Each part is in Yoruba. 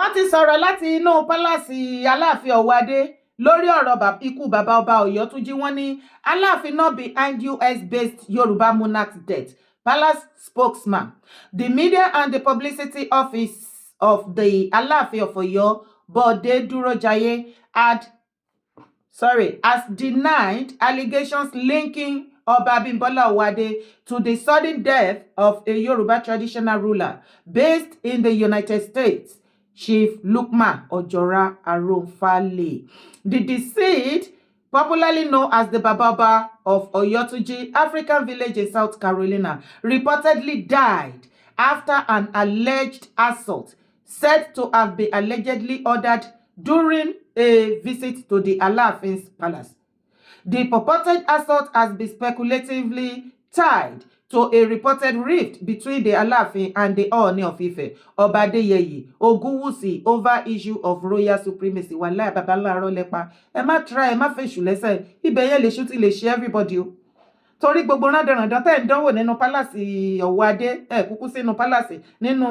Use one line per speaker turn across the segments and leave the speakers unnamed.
wọ́n ti sọ̀rọ̀ láti inú pálásì Alaafin Owoade lórí ọ̀rọ̀ ikú bàbá Oba Oyotunji. Wọ́n ní Alaafin not behind US-based Yoruba monarch's death. Palace spokesman. The media and the publicity office of the Alaafin of Oyo, Bode Durojaye, has denied allegations linking Oba Oyotunji to the sudden death of a Yoruba traditional ruler based in the United States, Chief Lukman Ojora Aronfale. The deceased, popularly known as the Baba of Oyotunji, African village in South Carolina, reportedly died after an alleged assault said to have been allegedly ordered during a visit to the Alaafin's palace. The purported assault has been speculatively tied to a reported rift between the Alaafin and the Ooni of Ife, Oba Ogunwusi, over issue of royal supremacy. Wallahi babalaro lepa. Ẹ má try, ẹ má fèṣù lẹ́sẹ̀. Ibẹ̀ yẹn lè ṣú ti lè ṣe everybody o. Torí gbogbo rándanrandan tẹ́ ń dánwò nínú pálásì Owoade, ẹ kúkú sínú pálásì nínú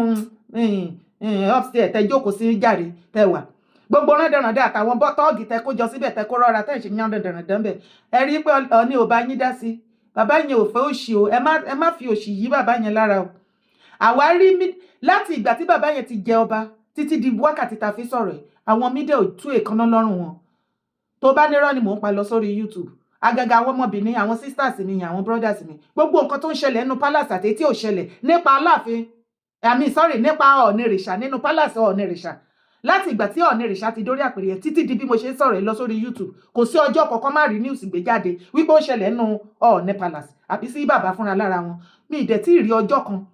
upstairs tẹ́ jókòó sí jàre tẹ́ wà. Gbogbo rándanrandan àtàwọn bọ́tọ́ọ̀gì tẹ́ kó jọ síbẹ̀ tẹ́ kó rọra tẹ́ ṣe yan rándanrandan bẹ̀. Ẹ rí pé Ọọ̀ni ò bá yín dá sí. Bàbá yẹn ò fẹ́ òṣì o, ẹ má fi òṣì yí bàbá yẹn lára o. Àwa rí láti ìgbà tí bàbá yẹn ti jẹ ọba títí di wákàtí tá fi sọ̀rọ̀ ẹ̀, àwọn mídíà ò tú èékánná lọ́rùn wọn. Tó bá nírọ́ ni mò ń pa lọ sórí YouTube. Àgàgà àwọn ọmọbìnrin, àwọn sisters mi, àwọn brothers mi. Gbogbo nǹkan tó ń ṣẹlẹ̀ nínú palace àti tí ò ṣẹlẹ̀ nípa Aláàfin, nípa Ọ̀ọ̀nìrìṣà nínú palace Ọ̀ọ̀nìrìṣà. Láti ìgbà tí Ọ̀ọ̀nìrìṣà ti dórí àpèrè títí di bí mo ṣe ń sọ̀rọ̀ lọ sórí YouTube, kò sí ọjọ́ kankan má rí news gbé jáde wípé ó ṣẹlẹ̀ nínú Ọ̀ọ̀nì palace àbí sí bàbá fúnra lára wọn. Mi ì dẹ̀ tí ì rí ọjọ́ kan,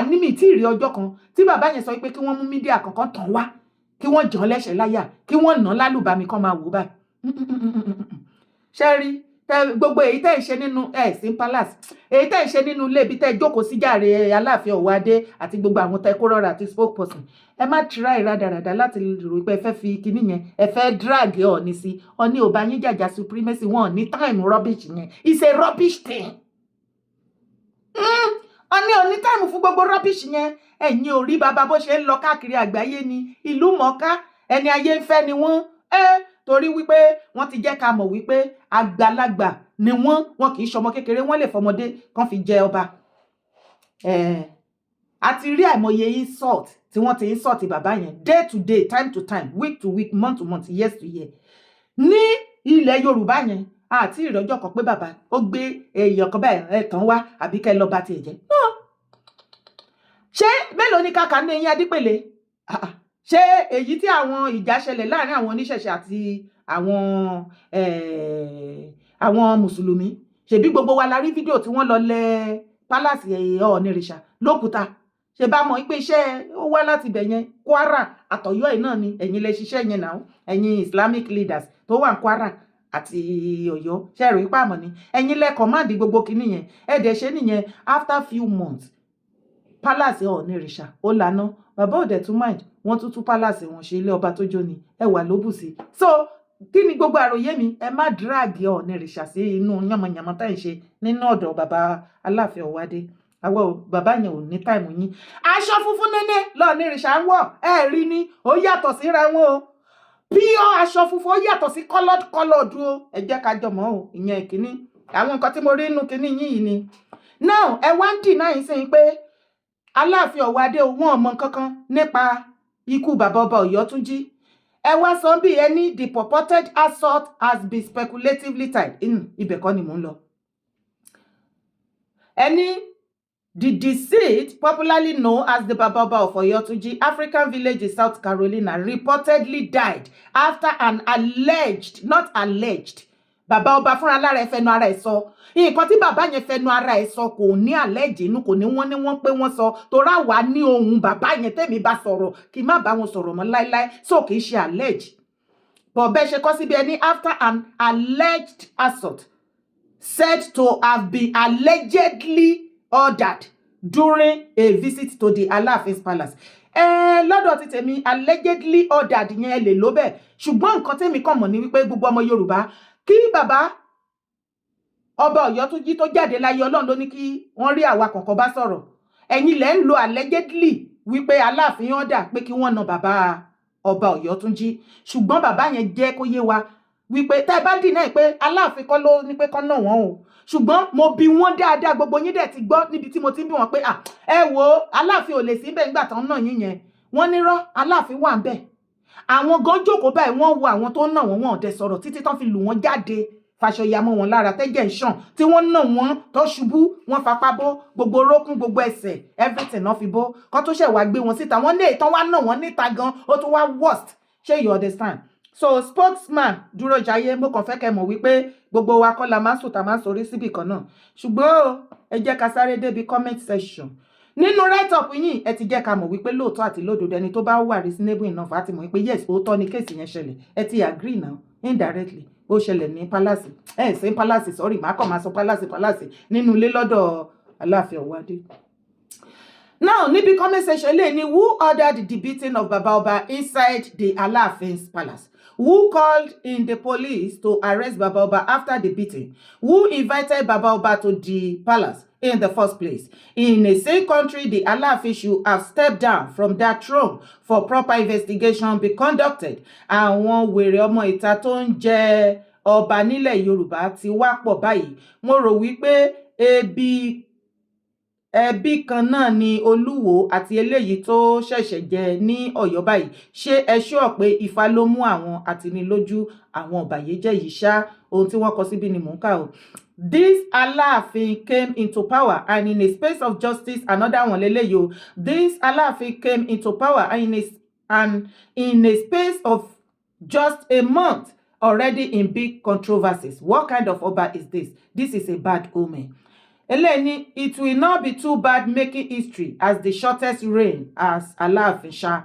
mi ì tí ì rí ọjọ́ kan tí bàbá yẹn sọ pé kí wọ́n mú mídíà kankan tàn wá, kí wọ́n jàn lẹ́sẹ̀ láyà, kí wọ́n nà lálùbami kan máa wò báyìí. Ṣé rí gbogbo èyí tẹ́ ì ṣe nínú ẹ̀sìn palace, èyí tẹ́ ì ṣe nínú ilé ibi tẹ́ jókòó sí jàre Alaafin Owoade àti gbogbo àwọn tẹ́ kó rọra àti spokesperson, ẹ má try rádaràdà láti rò pé ẹ fẹ́ fi kinní yẹn ẹ fẹ́ drag Ọọ̀ni sí. Ọọ̀ni ò bá yín jàjà supremacy, wọn ní time rubbish yẹn. It's a rubbish thing. Ọọ̀ni ò ní time fún gbogbo rubbish yẹn. Ẹ̀yin ò rí bàbá bó ṣe ń lọ káàkiri àgbáyé ni, ìlú mọ̀ọ́ká, ẹni ayé ń fẹ́ ni wọ́n. Torí wípé wọ́n ti jẹ́ ká mọ̀ wípé àgbàlagbà ni wọ́n kì í ṣọmọ kékeré, wọ́n lè fọmọdé kan fi jẹ ọba. A ti rí àìmọye insult tí wọ́n ti insult bàbá yẹn day to day, time to time, week to week, month to month, years to year. Ní ilẹ̀ Yorùbá yẹn, àti ìrọ̀jọ́ kan pé bàbá ó gbé èèyàn kan báyìí ẹ̀tàn wá àbí kẹ́ lọ bá tiẹ̀ jẹ́. Ṣé mélòó ni kàkà ní eyín Adípèlé? Ṣé èyí tí àwọn ìjà ṣẹlẹ̀ láàrin àwọn oníṣẹ̀ṣe àti àwọn mùsùlùmí, ṣebí gbogbo wa la rí fídíò tí wọ́n lọ lẹ̀ pálásì Ọ̀ọ̀nìrìṣà lókùúta. Ṣé bá mọ̀ pé iṣẹ́ ó wá láti bẹ̀ yẹn, Kwara àtọ̀yọ́ ẹ̀ náà ni ẹ̀yin lẹ ṣiṣẹ́ yẹn náà, ẹ̀yin Islamic leaders tó wà ní Kwara àti Ọ̀yọ́, ṣe rò ipá mọ̀ ni ẹ̀yin lẹ command gbogbo kinní yẹn. Ẹ dẹ̀ ṣe nìyẹn after few months palace Ọ̀ọ̀nìrìṣà ó lànà. Bàbá òdẹ̀ tún mind, wọ́n tún palace wọn ṣe ilé ọba tó jó ni, ẹ wà lóbùsí. So kí ni gbogbo àròyé mi? Ẹ má drag Ọ̀ọ̀nìrìṣà sí inú yànmọ̀yànmọ̀ tá ì ṣe nínú ọ̀dọ̀ bàbá Alaafin Owoade. Àwọn bàbá yẹn ò ní time yín. Aṣọ funfun nẹ́nẹ́ l'Ọ̀ọ̀nìrìṣà ń wọ̀, ẹ rí ni, ó yàtọ̀ síra wọn o. Pure aṣọ funfun ó yàtọ̀ sí colored o. Ẹ jẹ́ ká jọmọ́ o, ìyẹn ìkíní. Àwọn nǹkan tí mo rí inú kíní yìí ni. Now ẹ wá ń deny sí pé Alaafin Owoade wọn mọ kankan nípa ikú bàbá Oba Oyotunji. Ẹ wá sọ bí ẹni the purported assault has been speculatively tied. Ibẹ̀ kọ́ ni mò ń lọ. Ẹni the deceased, popularly known as the Baba of Oyotunji, African village in South Carolina, reportedly died after an alleged, not alleged, bàbá ọba fúnra lára ẹ̀ fẹnu ara ẹ̀ sọ. Nǹkan tí bàbá yẹn fẹnu ara ẹ̀ sọ kò ní alleged inú, kò ní wọ́n pé wọ́n sọ. Torá wà ní ohun bàbá yẹn tẹ́mi bá sọ̀rọ̀ kí má bá wọn sọ̀rọ̀ mọ́ láíláí, so kì í ṣe alleged. But bẹ́ẹ̀ ṣe kọ́ síbi ẹni after an alleged assault said to have been allegedly ordered during a visit to the Alaafin's palace. Lọ́dọ̀ ti tèmi allegedly ordered yẹn lè ló bẹ́ẹ̀, ṣùgbọ́n nǹkan tèmi kàn mọ̀ ní wípé gbogbo ọmọ Yorùbá kí bàbá Oba Oyotunji tó jáde láyé, Ọlọ́run ló ní kí wọ́n rí àwa kọ̀ọ̀kan bá sọ̀rọ̀. Ẹ̀yin lẹ ń lo allegedly wípé Aláàfin order pé kí wọ́n na bàbá Oba Oyotunji ṣùgbọ́n bàbá yẹn jẹ́ kó yé wa wípé tẹ́ bá deny pé Aláàfin kọ́ ló ní pé kán náà wọ́n o ṣùgbọ́n mo bi wọ́n dáadáa gbogbo yín dẹ̀ ti gbọ́ níbi tí mo ti ń bi wọ́n pé ẹ wo Aláàfin ò lè sí bẹ́ẹ̀ nígbà tán náà yín yẹn wọ́n nírọ́ Aláàfin wà ń bẹ̀ àwọn gan jókòó báyìí wọ́n wo àwọn tó ń nà wọ́n wọn ò dẹ̀ sọ̀rọ̀ títí tán fi lù wọ́n jáde fàṣọyà mọ́ wọn lára tẹ́jẹ̀ ń ṣàn tí wọ́n nà wọ́n tó ṣubú wọ́n fapá bó gbogbo orókún gbogbo ẹsẹ̀ everything náà fi bó kán tó ṣẹ̀ wá gbé wọn síta wọ́n ní ìtàn wá nà wọ́n níta gan ó tún wá worst ṣé you understand so spokesman dúró jayé mo kàn fẹ́ kẹ́ mọ̀ wípé gbogbo wa kọ́ la máa ń sùn tá máa ń sorí síbì kan náà ṣùgbọ́n ẹ jẹ́ ká sáré débi comment section nínú write up yín ẹ ti jẹ́ ká mọ̀ wípé lóòótọ́ àti lódodo ẹni tó bá wà reasonable enough àti mọ̀ wípé yes òótọ́ ni kéèsì yẹn ṣẹlẹ̀ ẹ ti agree now indirectly ó ṣẹlẹ̀ ní palace ṣe palace sorry má kàn máa sọ palace nínú ilé lọ́dọ̀ Alaafin Owoade. Now níbi comment section lè ní who ordered the beating of Baba Oba inside the Alaafin's palace? Who called in the police to arrest Baba Oba after the beating? Who invited Baba Oba to the palace in the first place? In a same country, the Alaafin should have stepped down from that throne for proper investigation be conducted. Àwọn wèrè ọmọ ìta tó ń jẹ ọba nílẹ̀ Yorùbá ti wá pọ̀ báyìí. Mo rò wípé ẹbí kan náà ni Olúwo àti eléyìí tó ṣẹ̀ṣẹ̀ jẹ ní Ọ̀yọ́ báyìí ṣé ẹ ṣọ́ pé Ifá ló mú àwọn àtinilójú àwọn ọ̀bàyéjẹ́ yìí ṣá ohun tí wọ́n kọ síbí ni mò ń kà o. This Alaafin came into power and in a space of justice another one leléyìí o. This Alaafin came into power and in a space of just a month already in big controversies. What kind of Oba is this? This is a bad omen. Eleni, it will not be too bad making history as the shortest reign as Alaafin Sha.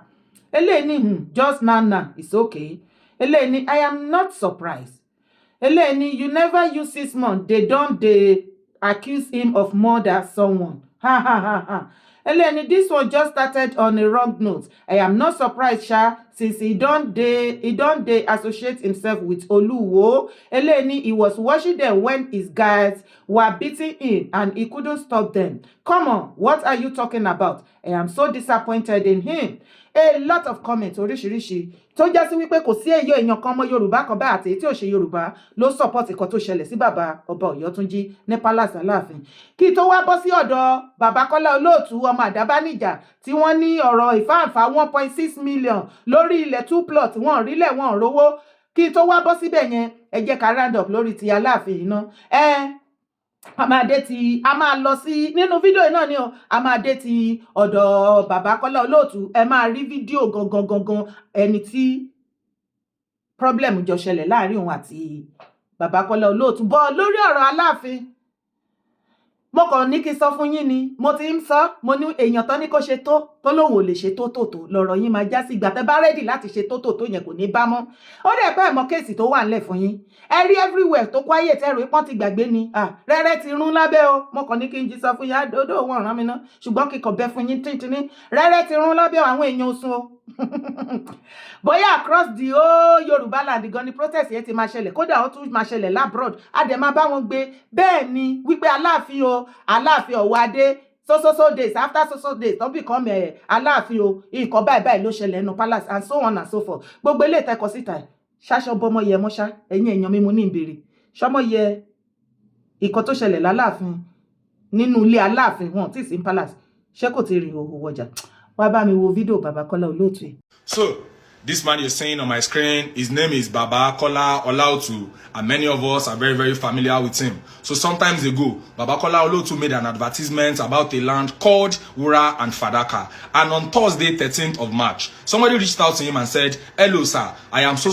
Eleni, just now, it's okay. Eleni, I am not surprised. Eleni, you never use 6 months. They accuse him of murder someone. Ha ha ha ha. Eleni, this one just started on a wrong note. I am not surprised, Sha, since he don't associate himself with Oluwo. Eleni, he was watching them when his guys were beating him and he couldn't stop them. Come on, what are you talking about? I am so disappointed in him. A lot of comments oríṣiríṣi tó já sí wípé kò sí èèyàn kan ọmọ Yorùbá kan bá àti tí ò ṣe Yorùbá ló support ìkan tó ṣẹlẹ̀ sí bàbá Oba Oyotunji ní palace Aláàfin kí tó wá bọ́ sí ọ̀dọ̀ bàbá Kola Olootu ọmọ Àdábánijà tí wọ́n ní ọ̀rọ̀ ìfáǹfà 1.6 million lórí ilẹ̀ 2 plot wọ́n rílẹ̀ wọ́n rówó kí tó wá bọ́ síbẹ̀ yẹn ẹ jẹ́ ká round up lórí ti Aláàfin iná a máa lọ sí nínú fídíò náà ni o a máa dé ti ọ̀dọ̀ bàbá Kola Olootu ẹ máa rí fídíò gangan ẹni tí problem jọ ṣẹlẹ̀ láàrin òun àti bàbá Kola Olootu bọ́ lórí ọ̀rọ̀ Aláàfin mo kàn ní kí sọ fún yín ni mo ti ń sọ mo ní èèyàn tán ní kó ṣe tó lóun ò lè ṣe tó lọ́rọ̀ yín máa já sí ìgbà tẹ́ bá rẹ́dì láti ṣe tó yẹn kò ní bá mọ́ ó dẹ̀ pẹ́ mọ́ kéèsì tó wà ńlẹ̀ fún yín ẹ rí everywhere tó quiet ẹrù ipọ́n ti gbàgbé ni rẹ́rẹ́ ti rún lábẹ́ o mo kàn ní kí n jí sọ fún yín àdódó wọn ràn mí ná ṣùgbọ́n kíkọ̀ bẹ́ fún yín tíntínní rẹ́rẹ́ ti rún lábẹ́ àwọn èèyàn oṣù o bóyá across the whole Yorùbá land gan ni protest yẹn ti máa ṣẹlẹ̀ kódà ó tún máa ṣẹlẹ̀ labroad a dẹ̀ máa bá wọn gbé bẹ́ẹ̀ ni wípé Aláàfin o Alaafin Owoade so days after so days don't become Alaafin o nǹkan báyìí ló ṣẹlẹ̀ nínú palace and so on and so forth gbogbo ilé ìtẹ́kọ̀ síta ṣáṣọ bọ́mọ yẹ mọ́ṣá ẹ̀yin èèyàn mi mo ní ìbéèrè ṣọmọ yẹ nǹkan tó ṣẹlẹ̀ láláàfin nínú ilé Aláàfin wọn tí sí palace ṣé kò ti rìn òhò wọjà wá bá mi wo fídíò bàbá Kola Olootu.
So this man you're seeing on my screen, his name is Baba Kola Olootu, and many of us are very, very familiar with him. So sometimes ago, Baba Kola Olootu made an advertisement about a land called Wura and Fadaka. And on Thursday, 13th of March, somebody reached out to him and said, "Hello, sir, I am so.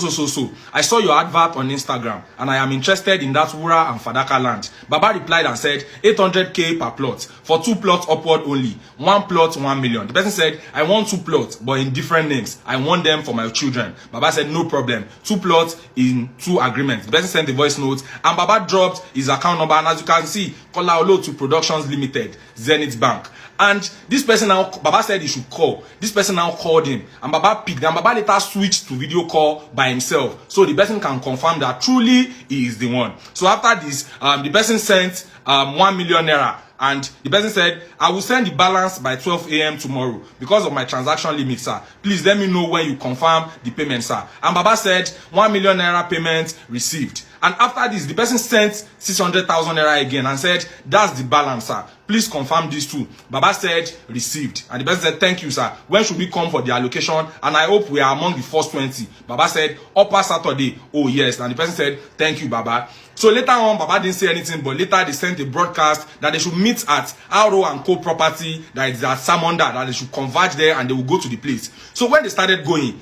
I saw your advert on Instagram, and I am interested in that Wura and Fadaka land." Baba replied and said, 800K per plot, for 2 plots upward only. 1 plot, 1 million. The person said, "I want 2 plots, but in different names. I want them for my children." Baba said, "No problem. 2 plots in 2 agreements." The person sent the voice note, and Baba dropped his account number. And as you can see, Kola Olootu Productions Limited, Zenith Bank. And this person now, Baba said he should call. This person now called him, and Baba picked. And Baba later switched to video call by himself, so the person can confirm that truly he is the one. So after this, the person sent 1 million naira And the person said, I will send the balance by 12 a.m. tomorrow because of my transaction limit, sir. Please let me know when you confirm the payment, sir. And Baba said, 1 million naira payment received. And after this, the person sent 600,000 naira again and said, that's the balance, sir. Please confirm this too. Baba said, received. And the person said, thank you, sir. When should we come for the allocation? And I hope we are among the first 20. Baba said, upper Saturday. Oh, yes. And the person said, thank you, Baba. So later on, Baba didn't say anything, but later they sent a broadcast that they should meet at Aro and Co property, that is at Samonda, that they should converge there and they will go to the place. So when they started going,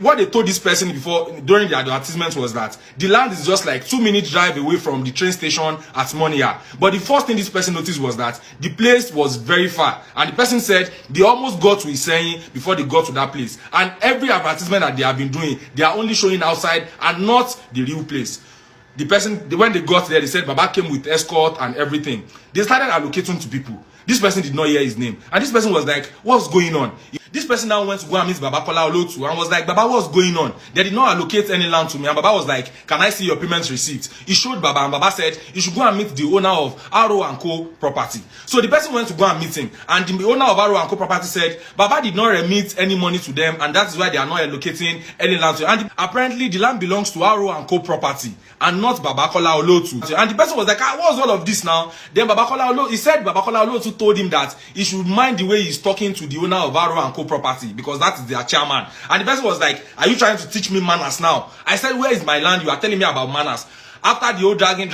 what they told this person before, during the advertisement, was that the land is just like 2-minute drive away from the train station at Monia. But the first thing this person noticed was that the place was very far. And the person said they almost got to Iseyin before they got to that place. And every advertisement that they have been doing, they are only showing outside and not the real place. The person, when they got there, they said Baba came with escort and everything. They started allocating to people. This person did not hear his name. And this person was like, what's going on? This person now went to go and meet Baba Kola Olootu and was like, Baba, what's going on? They did not allocate any land to me. And Baba was like, can I see your payment receipt? He showed Baba, and Baba said, you should go and meet the owner of Aro and Co property. So the person went to go and meet him. And the owner of Aro and Co property said, Baba did not remit any money to them, and that's why they are not allocating any land to him. And apparently the land belongs to Aro and Co property and not Baba Kola Olootu. And the person was like, what's all of this now? Then Baba Kola Olootu, he said Baba Kola Olootu told him that he should mind the way he's talking to the owner of Aro and Co property, because that is their chairman. And the person was like, are you trying to teach me manners now? I said, where is my land? You are telling me about manners. After the whole dragging,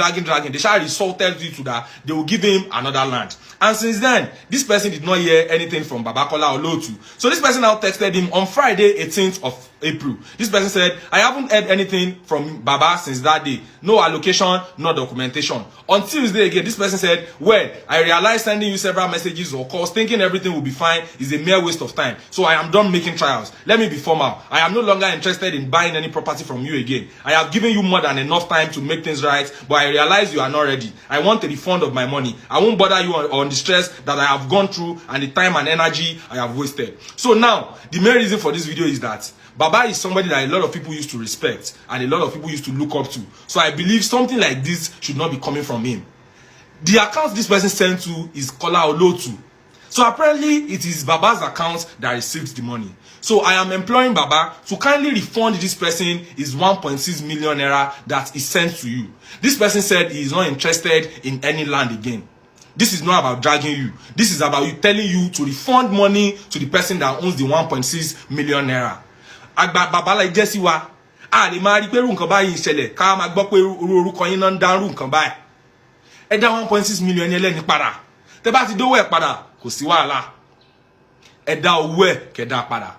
they shall resulted you to that they will give him another land. And since then, this person did not hear anything from Baba Kola Olootu. So this person now texted him on Friday, 18th of April. This person said, I haven't heard anything from Baba since that day. No allocation, no documentation. On Tuesday again, this person said, well, I realized sending you several messages or calls thinking everything will be fine is a mere waste of time. So I am done making trials. Let me be formal. I am no longer interested in buying any property from you again. I have given you more than enough time to make things right, but I realize you are not ready. I want a refund of my money. I won't bother you on the stress that I have gone through and the time and energy I have wasted. So now, the main reason for this video is that Baba is somebody that a lot of people used to respect and a lot of people used to look up to. So I believe something like this should not be coming from him. The account this person sent to is Kola Olootu. So apparently it is Baba's account that received the money. So I am employing Baba to kindly refund this person his 1.6 million naira that is sent to you. This person said he is not interested in any land again. This is not about dragging you. This is about you telling you to refund money to the person that owns the 1.6 million naira. Agba Baba like Jesse wa. A lè máa rí pé irú nǹkan báyìí ṣẹlẹ̀ ká máa gbọ́ pé orúkọ yín náà ń dárú nǹkan báyìí. Ẹ dá 1.6 million yẹn lẹ́ni padà. Tẹ́ bá ti dówó ẹ̀ padà kò sí wàhálà. Ẹ dá owó ẹ̀ kẹ́ dá padà.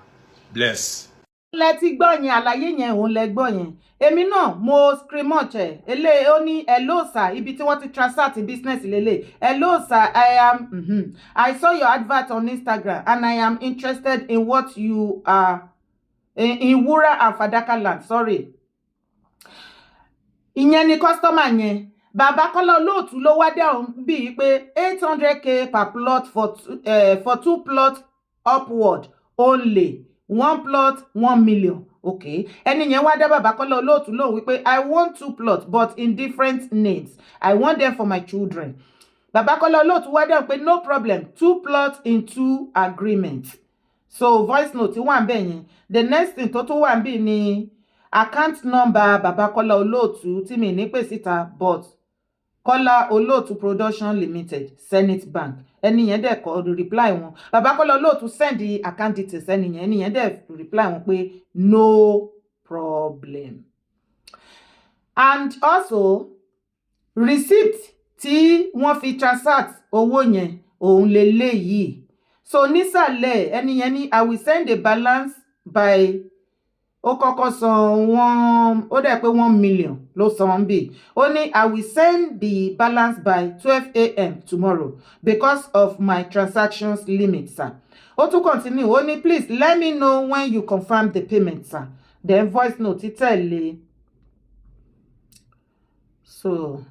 Bless.
Lẹ ti gbọ́ yẹn, àlàyé yẹn òun lẹ gbọ́ yẹn. Èmi náà mo screenshot ẹ̀. Ele ó ní hello sir, ibi tí wọ́n ti transact business lélẹ̀. Hello sir, I saw your advert on Instagram and I am interested in what you are in Wura and Fadaka land. Sorry. Ìyẹn ni customer yẹn. Baba Kola Olootu ló wá down bí pé 800k per plot for 2 plots upward only. 1 plot 1 million. Okay. Ẹni yẹn wá dá Baba Kola Olootu lóhùn wípé I want 2 plots but in different names. I want them for my children. Baba Kola Olootu wá down pé no problem. 2 plots in 2 agreements. So voice note wà ńbẹ̀ yẹn. The next thing tó tún wà ńbẹ̀ ni account number Baba Kola Olootu tí mi ní pè síta but Kola Olootu Production Limited, Senate Bank. Ẹni yẹn dẹ̀ kọ reply wọn. Baba Kola Olootu send the account details ẹni yẹn dẹ̀ reply wọn pé no problem. And also receipt tí wọ́n fi transact owó yẹn òun leléyìí. So nísàlẹ̀ ẹni yẹn ní I will send the balance by ó kọ́kọ́ san ó dẹ̀ pé 1 million ló san bí. Ó ní I will send the balance by 12 a.m. tomorrow because of my transactions limit, sir. Ó tún continue, ó ní please let me know when you confirm the payment, sir. Then voice note tẹ̀lé. So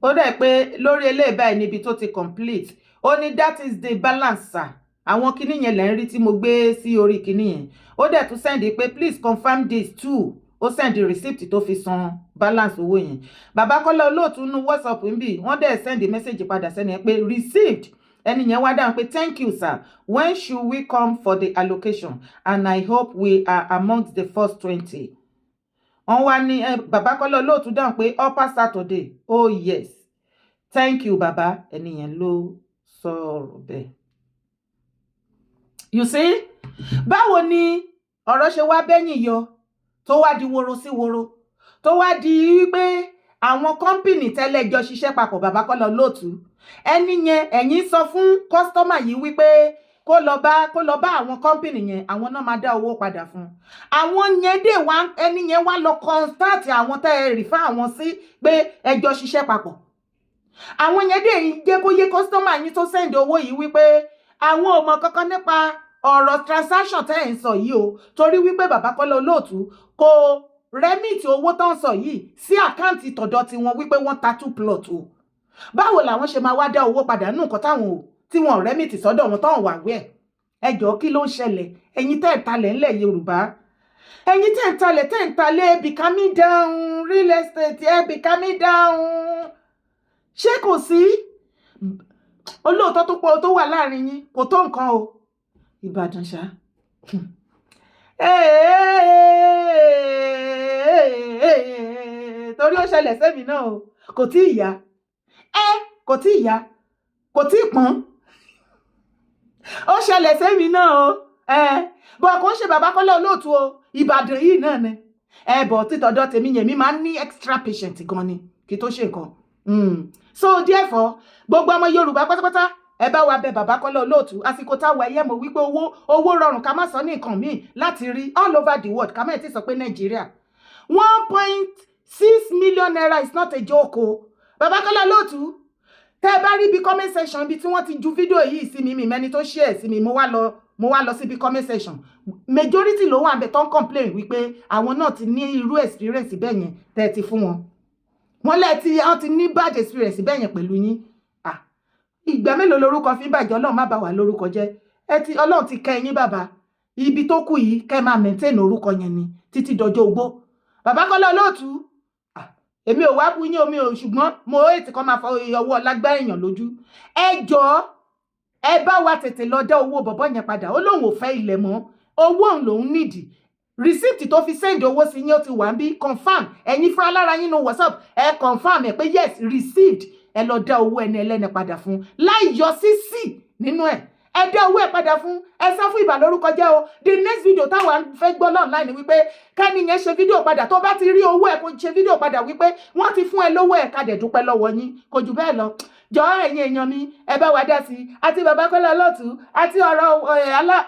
ó dẹ̀ pé lórí eléyìí báyìí níbi tó ti complete. Ó ní that is the balance, sir. Àwọn kinní yẹn lẹ́ ń rí tí mo gbé sí orí kinní yẹn. Ó dẹ̀ tún send pé please confirm this too ó send receipt tó fi san balance owó yẹn. Bàbá Kola Olootu nínú WhatsApp ń bì wọ́n dẹ̀ send message padà sẹ́ni yẹn pé received. Ẹni yẹn wá dáhùn pé thank you sir, when should we come for the allocation, and I hope we are amongst the first 20. Wọ́n wá ní Bàbá Kola Olootu dáhùn pé upper Saturday. Oh yes, thank you bàbá. Ẹni yẹn ló sọ̀rọ̀ bẹ́ẹ̀. You see, báwo ni ọ̀rọ̀ ṣe wá bẹ́yìn yọ tó wá di woro sí woro, tó wá di wípé àwọn kọ́mpìnì tẹ́lẹ̀ jọ ṣiṣẹ́ papọ̀ Bàbá Kola Olootu, ẹni yẹn ẹ̀yin sọ fún kọ́sítọ́mà yìí wípé kó lọ bá àwọn kọ́mpìnì yẹn, àwọn náà máa dá owó padà fún. Àwọn yẹn dé wá, ẹni yẹn wá lọ contact àwọn tẹ́ ẹ refer àwọn sí pé ẹ jọ ṣiṣẹ́ papọ̀. Àwọn yẹn dé jẹ́ kó yé kọ́sítọ́mà yín tó send owó yìí wípé àwọn ò mọ̀ kankan nípa ọ̀rọ̀ transaction tẹ́ ẹ̀ ń sọ yìí o, torí wípé Bàbá Kola Olootu kò remit owó tó ń sọ yìí sí àkáǹtì tọ̀dọ̀ tiwọn wípé wọ́n ta 2 plot o. Báwo làwọn ṣe máa wá dá owó padà nù nǹkan táwọn ò tí wọ́n remit sọ́dọ̀ wọn táwọn wà wẹ̀? Ẹ jọ̀ọ́ kí ló ń ṣẹlẹ̀? Ẹ̀yin tẹ́ ẹ̀ talẹ̀ ńlẹ̀ Yorùbá, ẹ̀yin tẹ́ ẹ̀ talẹ̀ be calming down, real estate be calming down. Ṣé kò sí olóòótọ́ tó pọ̀ tó wà láàrin yín? Kò tó nǹkan o. Ìbàdàn ṣá. Torí ó ṣẹlẹ̀ sẹ́mi náà o, kò tí ì yá. Kò tí ì yá, kò tí ì pọ́n. Ó ṣẹlẹ̀ sẹ́mi náà o. Bọ̀ kò ń ṣe Bàbá Kola Olootu o, Ìbàdàn yìí náà ni. Bọ̀ títọ̀dọ̀ tèmi yẹn mi máa ń ní extra patient gan ni kí tó ṣe nǹkan. So therefore, gbogbo ọmọ Yorùbá pátápátá ẹ bá wa bẹ̀ Bàbá Kola Olootu, àsìkò táwa ẹyẹ mọ̀ wípé owó rọrùn ká má sọ ní nǹkan míì láti rí all over the world, ká má ti sọ pé Nàìjíríà 1.6 million naira is not a joke o. Bàbá Kola Olootu, tẹ́ bá rí bí comment section ibi tí wọ́n ti ju fídíò yìí sí mi mẹ́ni tó share sí mi, mo wá lọ síbi comment section, majority ló wà ńbẹ̀ tó ń complain wípé àwọn náà ti ní irú experience bẹ́ẹ̀ yẹn tẹ́ ti fún wọn. Wọ́n ti ní bad experience bẹ́ẹ̀ yẹn pẹ̀lú yín. Ìgbà mélòó lorúkọ fi bàjẹ́? Ọlọ́run má bà wá lórúkọ jẹ́. Ọlọ́run ti kẹ́ yín bàbá. Ibi tó kù yìí kẹ́ máa maintain orúkọ yẹn ni títí dọjọ́ ogbó. Bàbá Kola Olootu, èmi ò wá bú yín omi o, ṣùgbọ́n mo ètì kan máa fọ ọwọ́ lágbá èèyàn lójú. Ẹ jọ̀ọ́ ẹ bá wa tètè lọ dá owó bọ̀bọ́ yẹn padà. Ó lóun ò fẹ́ ilẹ̀ mọ́, owó òun lòun nídìí. Receipt tó fi send owó sí yín ó ti wà ń bí, confirm. Ẹ̀yin fúnra lára yín no WhatsApp confirm ẹ̀ pé yes received. Ẹ lọ dá owó ẹni ẹlẹ́ni padà fún láì yọ sí nínú ẹ̀. Ẹ dá owó ẹ̀ padà fún. Ẹ sá fún ìbà lórúkọ jẹ́ o. The next video táwa fẹ́ gbọ́ online wípé kẹ́ni yẹn ṣe fídíò padà, tó bá ti rí owó ẹ̀ kó ṣe fídíò padà wípé wọ́n ti fún ẹ lówó ẹ̀ ká dẹ̀ dúpẹ́ lọ́wọ́ yín. Kò jù bẹ́ẹ̀ lọ. Jọ̀ọ́ ẹ̀yin èèyàn mi, ẹ bá wa dá sí. Àti Bàbá Kola Olootu àti ọ̀rọ̀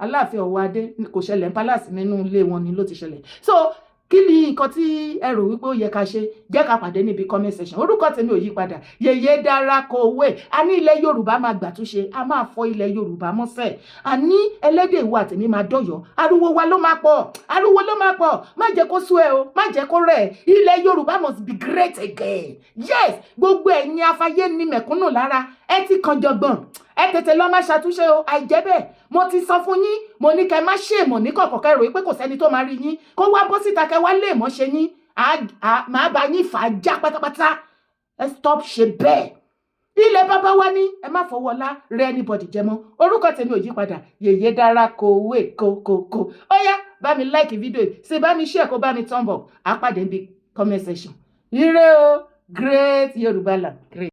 Alaafin Owoade kò ṣẹlẹ̀ palace nínú ilé wọn ni ló ti ṣẹlẹ̀. So kí ni nǹkan tí ẹ rò wípé ó yẹ ká ṣe? Jẹ́ ká pàdé níbi comment section. Orúkọ tèmi ò yí padà, Yèyé Dára Kowé. A ní ilẹ̀ Yorùbá máa gbàtúnṣe, a máa fọ ilẹ̀ Yorùbá mọ́sẹ̀. A ní ẹlẹ́dẹ̀ ìwà tèmi máa dọ̀yọ̀, ariwo wa ló máa pọ̀, ariwo ló máa pọ̀. Má jẹ́ kó sú ẹ o, má jẹ́ kó rẹ̀. Ilẹ̀ Yorùbá must be great again. Yes, gbogbo ẹ̀yin afáyé ní mẹ̀kúnnù lára, ẹ ti kan jọgbọ̀n. Ẹ tètè lọ máa ṣàtúnṣe o, àìjẹ́ bẹ́ẹ̀ mo ti sọ fún yín, mo ní kẹ́ má ṣe mọ̀ ní kọ̀kọ̀ kẹ́ rò pé kò sẹ́ni tó máa rí yín, kó wá bọ́ síta kẹ́ wá lè mọ́ ṣe yín, máa bá yín fà á já pátápátá. Ẹ stop ṣe bẹ́ẹ̀. Ilẹ̀ bàbá wa ní ẹ má fọwọ́ lá rẹ anybody jẹ mọ́. Orúkọ tèmi ò yí padà, Yèyé Dára Kowé kókókó. Ó yá bá mi like fídíò yìí, ṣe bá mi share kó bá mi thumb up. Á pàdé níbi comment section. Ire o, great Yorùbá land. Great.